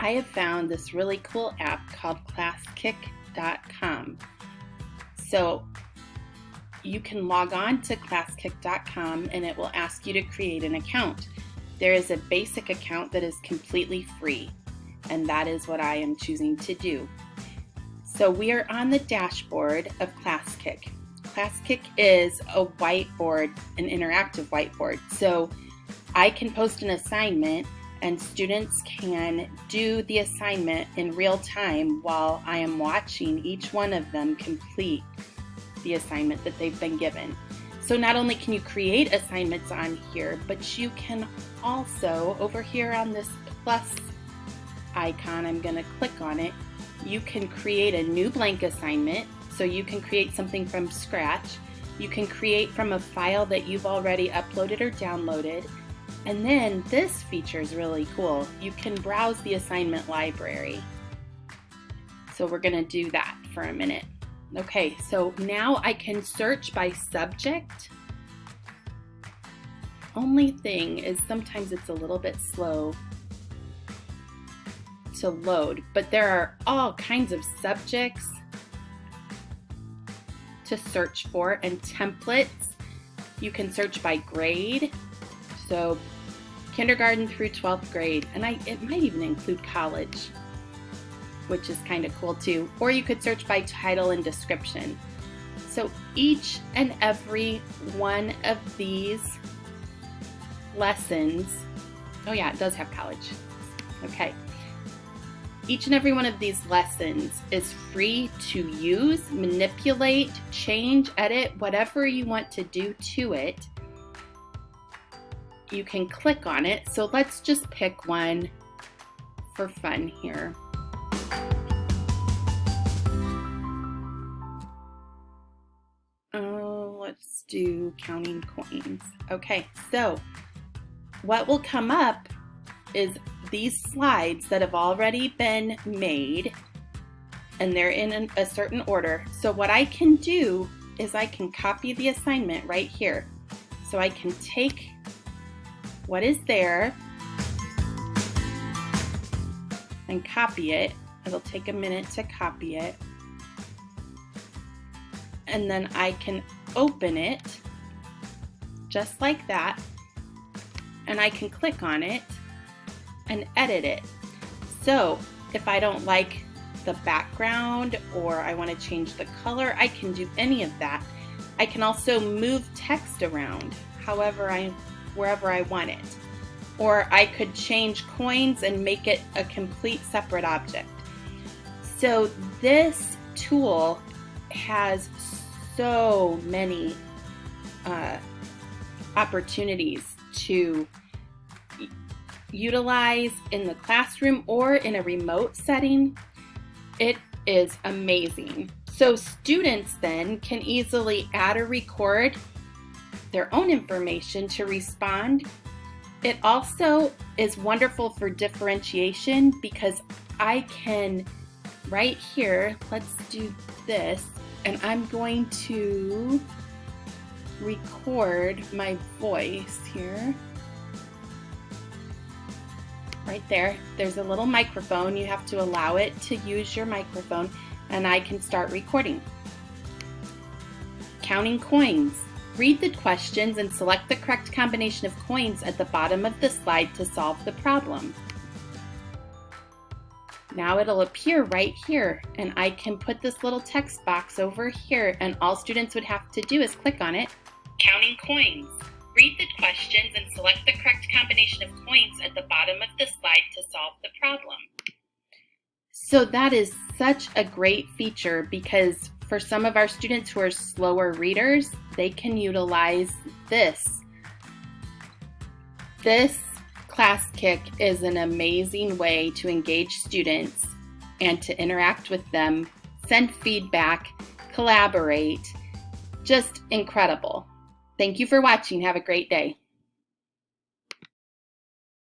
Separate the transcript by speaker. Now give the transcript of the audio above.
Speaker 1: I have found this really cool app called Classkick.com. So you can log on to Classkick.com and it will ask you to create an account. There is a basic account that is completely free, and that is what I am choosing to do. So we are on the dashboard of Classkick. Classkick is a whiteboard, an interactive whiteboard. So I can post an assignment and students can do the assignment in real time while I am watching each one of them complete the assignment that they've been given. So not only can you create assignments on here, but you can also, over here on this plus icon, I'm going to click on it, you can create a new blank assignment. So you can create something from scratch. You can create from a file that you've already uploaded or downloaded. And then this feature is really cool. You can browse the assignment library. So we're going to do that for a minute. Okay, so now I can search by subject. Only thing is sometimes it's a little bit slow to load, but there are all kinds of subjects to search for and templates. You can search by grade, so kindergarten through 12th grade, and it might even include college, which is kind of cool too. Or you could search by title and description. So each and every one of these lessons, oh yeah, it does have college. Okay. Each and every one of these lessons is free to use, manipulate, change, edit, whatever you want to do to it. You can click on it. So let's just pick one for fun here. Let's do counting coins. Okay, so what will come up is these slides that have already been made, and they're in a certain order. So what I can do is I can copy the assignment right here. So I can take what is there and copy it. It'll take a minute to copy it. And then I can open it just like that, and I can click on it and edit it. So if I don't like the background or I want to change the color, I can do any of that. I can also move text around wherever I want it. Or I could change coins and make it a complete separate object. So this tool has so many opportunities to utilize in the classroom or in a remote setting. It is amazing. So students then can easily add or record their own information to respond. It also is wonderful for differentiation because I can, right here, let's do this, and I'm going to record my voice here. Right there, there's a little microphone. You have to allow it to use your microphone, and I can start recording. Counting coins. Read the questions and select the correct combination of coins at the bottom of the slide to solve the problem. Now it'll appear right here, and I can put this little text box over here, and all students would have to do is click on it. Counting coins. Read the questions and select the correct combination of coins at the bottom of the slide to solve the problem. So that is such a great feature because for some of our students who are slower readers, they can utilize this. This Classkick is an amazing way to engage students and to interact with them, send feedback, collaborate. Just incredible. Thank you for watching. Have a great day.